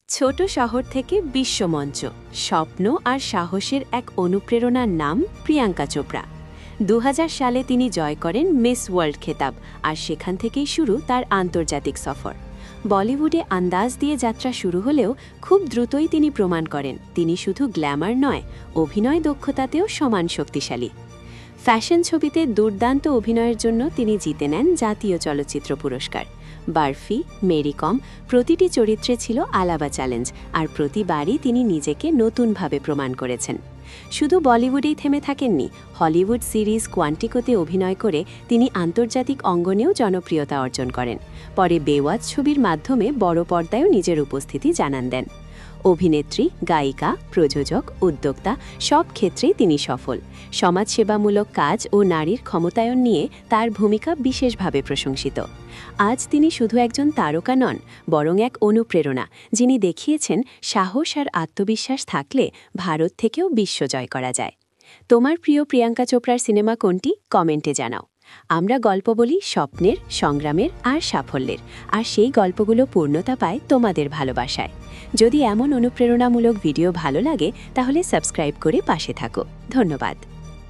ছোট শহর থেকে বিশ্বমঞ্চ স্বপ্ন আর সাহসের এক অনুপ্রেরণার নাম প্রিয়াঙ্কা চোপড়া। ২০০০ সালে তিনি জয় করেন মিস ওয়ার্ল্ড খেতাব, আর সেখান থেকেই শুরু তার আন্তর্জাতিক সফর। বলিউডে আন্দাজ দিয়ে যাত্রা শুরু হলেও খুব দ্রুতই তিনি প্রমাণ করেন তিনি শুধু গ্ল্যামার নয়, অভিনয় দক্ষতাতেও সমান শক্তিশালী। ফ্যাশন ছবিতে দুর্দান্ত অভিনয়ের জন্য তিনি জিতে নেন জাতীয় চলচ্চিত্র পুরস্কার। বার্ফি, মেরি কম প্রতিটি চরিত্রে ছিল আলাদা চ্যালেঞ্জ, আর প্রতিবারই তিনি নিজেকে নতুনভাবে প্রমাণ করেছেন। শুধু বলিউডেই থেমে থাকেননি, হলিউড সিরিজ কোয়ান্টিকোতে অভিনয় করে তিনি আন্তর্জাতিক অঙ্গনেও জনপ্রিয়তা অর্জন করেন। পরে বেওয়াজ ছবির মাধ্যমে বড় পর্দায়ও নিজের উপস্থিতি জানান দেন। অভিনেত্রী, গায়িকা, প্রযোজক, উদ্যোক্তা সব ক্ষেত্রেই তিনি সফল। সমাজসেবামূলক কাজ ও নারীর ক্ষমতায়ন নিয়ে তার ভূমিকা বিশেষভাবে প্রশংসিত। আজ তিনি শুধু একজন তারকা নন, বরং এক অনুপ্রেরণা, যিনি দেখিয়েছেন সাহস আর আত্মবিশ্বাস থাকলে ভারত থেকেও বিশ্ব জয় করা যায়। তোমার প্রিয় প্রিয়াঙ্কা চোপড়ার সিনেমা কোনটি? কমেন্টে জানাও। আমরা গল্প বলি স্বপ্নের, সংগ্রামের আর সাফল্যের, আর সেই গল্পগুলো পূর্ণতা পায় তোমাদের ভালোবাসায়। যদি এমন অনুপ্রেরণামূলক ভিডিও ভালো লাগে তাহলে সাবস্ক্রাইব করে পাশে থাকো। ধন্যবাদ।